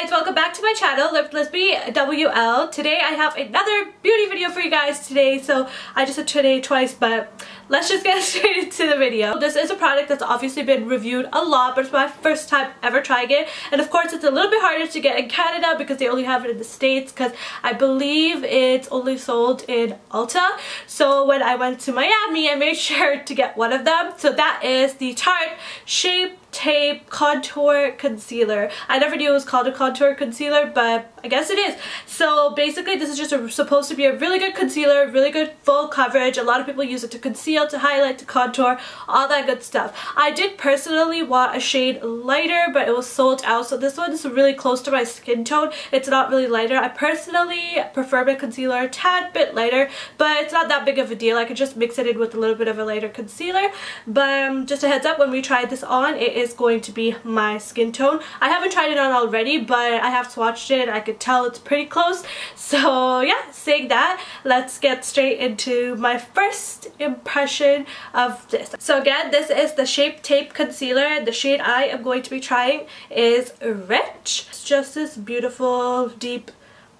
guys, welcome back to my channel, Lift Lisby WL. Today I have another beauty video for you guys today. So I just said today twice, but let's just get straight into the video. This is a product that's obviously been reviewed a lot, but it's my first time ever trying it. And of course it's a little bit harder to get in Canada because they only have it in the States, because I believe it's only sold in Ulta. So when I went to Miami, I made sure to get one of them. So that is the Tarte Shape Tape Contour Concealer. I never knew it was called a contour concealer, but I guess it is. So basically this is just supposed to be a really good concealer, really good full coverage. A lot of people use it to conceal, to highlight, to contour, all that good stuff. I did personally want a shade lighter, but it was sold out. So this one is really close to my skin tone. It's not really lighter. I personally prefer my concealer a tad bit lighter, but it's not that big of a deal. I could just mix it in with a little bit of a lighter concealer. But just a heads up, when we tried this on, it is going to be my skin tone. I haven't tried it on already, but I have swatched it. I could tell it's pretty close. So yeah, saying that, let's get straight into my first impression of this. So again, this is the Shape Tape Concealer. The shade I am going to be trying is Rich. It's just this beautiful deep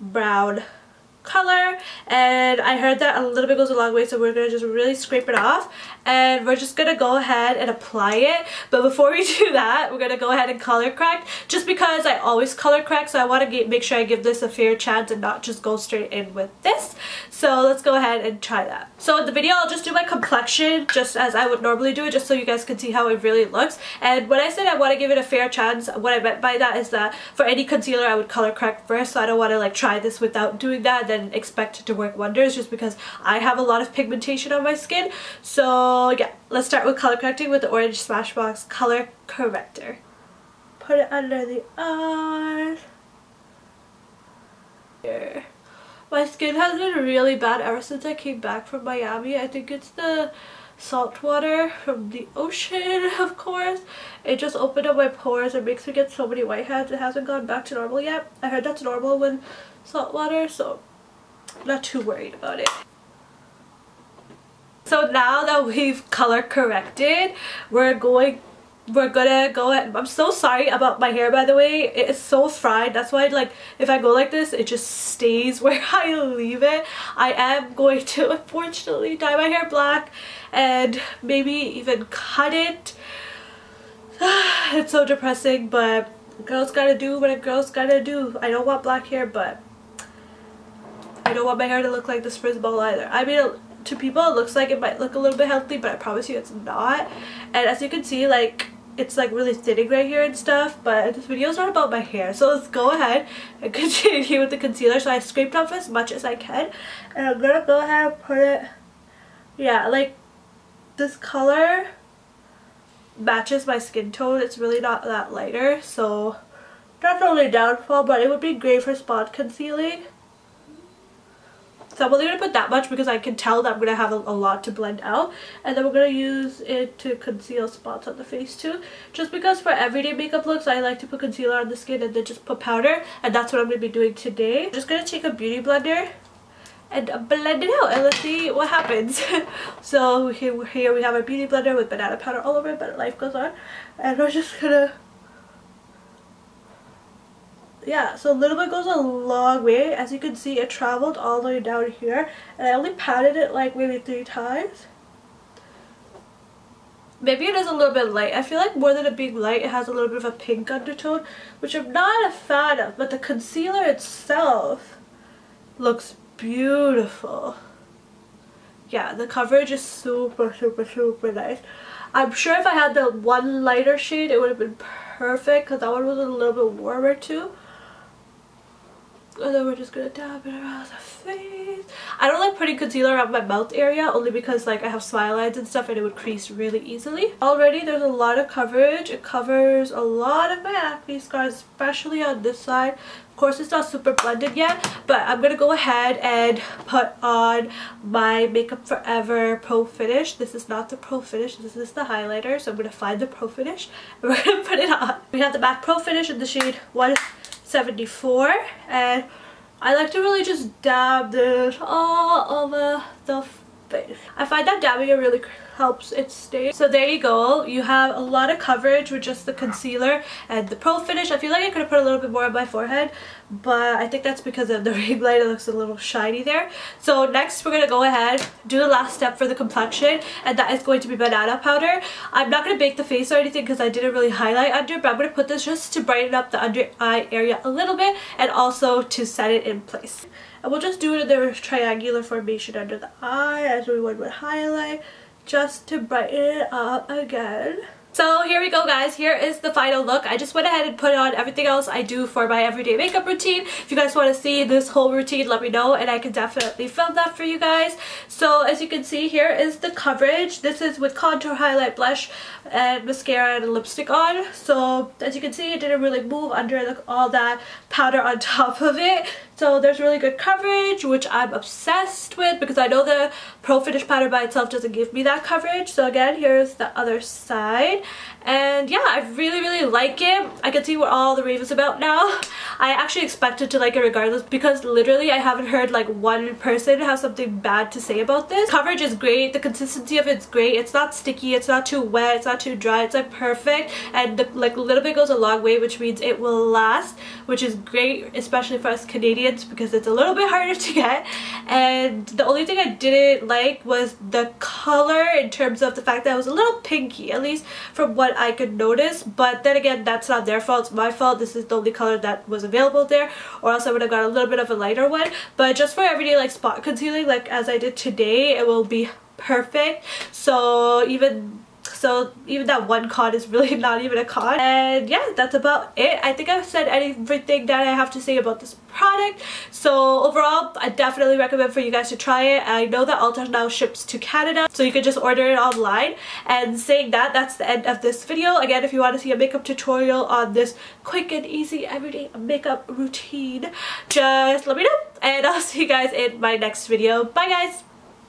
brown color, and I heard that a little bit goes a long way, so we're gonna just really scrape it off and we're just gonna go ahead and apply it. But before we do that, we're gonna go ahead and color correct, just because I always color correct, so I want to make sure I give this a fair chance and not just go straight in with this. So let's go ahead and try that. So in the video I'll just do my complexion just as I would normally do it, just so you guys can see how it really looks. And when I said I want to give it a fair chance, what I meant by that is that for any concealer I would color correct first, so I don't want to like try this without doing that and expect it to work wonders, just because I have a lot of pigmentation on my skin. So yeah, let's start with color correcting with the orange Smashbox color corrector. Put it under the eyes. Here. My skin has been really bad ever since I came back from Miami. I think it's the salt water from the ocean, of course. It just opened up my pores and makes me get so many whiteheads. It hasn't gone back to normal yet. I heard that's normal when salt water, so I'm not too worried about it. So now that we've color corrected, we're gonna go ahead. I'm so sorry about my hair, by the way. It is so fried. That's why, like, if I go like this, it just stays where I leave it. I am going to unfortunately dye my hair black and maybe even cut it. It's so depressing, but a girl's gotta do what a girl's gotta do. I don't want black hair, but I don't want my hair to look like this frizz ball either. I mean, to people it looks like it might look a little bit healthy, but I promise you it's not. And as you can see, like, it's like really thinning right here and stuff, but this video is not about my hair. So let's go ahead and continue with the concealer. So I scraped off as much as I can, and I'm gonna go ahead and put it, yeah, like this color matches my skin tone. It's really not that lighter, so that's only downfall, but it would be great for spot concealing. So I'm only going to put that much because I can tell that I'm going to have a lot to blend out. And then we're going to use it to conceal spots on the face too. Just because for everyday makeup looks, I like to put concealer on the skin and then just put powder. And that's what I'm going to be doing today. I'm just going to take a beauty blender and blend it out, and let's see what happens. So here we have our beauty blender with banana powder all over it, but life goes on. And we're just going to, yeah, so a little bit goes a long way. As you can see, it traveled all the way down here, and I only patted it like maybe 3 times. Maybe it is a little bit light. I feel like more than it being light, it has a little bit of a pink undertone, which I'm not a fan of, but the concealer itself looks beautiful. Yeah, the coverage is super, super, super nice. I'm sure if I had the one lighter shade, it would have been perfect, because that one was a little bit warmer too. And then we're just gonna dab it around the face. I don't like putting concealer around my mouth area, only because like I have smile lines and stuff and it would crease really easily. Already there's a lot of coverage. It covers a lot of my acne scars, especially on this side. Of course it's not super blended yet, but I'm gonna go ahead and put on my Makeup Forever Pro Finish. This is not the Pro Finish, this is the highlighter, so I'm gonna find the Pro Finish and we're gonna put it on. We have the MAC Pro Finish in the shade 174, and I like to really just dab this all over the face. I find that dabbing it really helps it stay. So there you go. You have a lot of coverage with just the concealer and the Pro Finish. I feel like I could have put a little bit more on my forehead, but I think that's because of the ring light. It looks a little shiny there. So next we're going to go ahead, do the last step for the complexion, and that is going to be banana powder. I'm not going to bake the face or anything because I didn't really highlight under, but I'm going to put this just to brighten up the under eye area a little bit and also to set it in place. And we'll just do it in the triangular formation under the eye as we would with highlight, just to brighten it up again. So here we go, guys. Here is the final look. I just went ahead and put on everything else I do for my everyday makeup routine. If you guys want to see this whole routine, let me know and I can definitely film that for you guys. So as you can see, here is the coverage. This is with contour, highlight, blush, and mascara and lipstick on. So as you can see, it didn't really move under all that powder on top of it. So there's really good coverage, which I'm obsessed with because I know the Pro Finish powder by itself doesn't give me that coverage. So again, here's the other side. And yeah, I really like it. I can see what all the rave is about now. I actually expected to like it regardless because literally I haven't heard like one person have something bad to say about this. Coverage is great. The consistency of it's great. It's not sticky. It's not too wet. It's not too dry. It's like perfect. And the like little bit goes a long way, which means it will last, which is great, especially for us Canadians because it's a little bit harder to get. And the only thing I didn't like was the color in terms of the fact that it was a little pinky, at least from what I could notice. But then again, that's not their fault. It's my fault. This is the only color that was available there, or else I would have got a little bit of a lighter one. But just for everyday like spot concealing, like as I did today, it will be perfect. So even that one con is really not even a con. And yeah, that's about it. I think I've said everything that I have to say about this product. So overall, I definitely recommend for you guys to try it. I know that Ulta now ships to Canada, so you can just order it online. And saying that, that's the end of this video. Again, if you want to see a makeup tutorial on this quick and easy everyday makeup routine, just let me know. And I'll see you guys in my next video. Bye guys!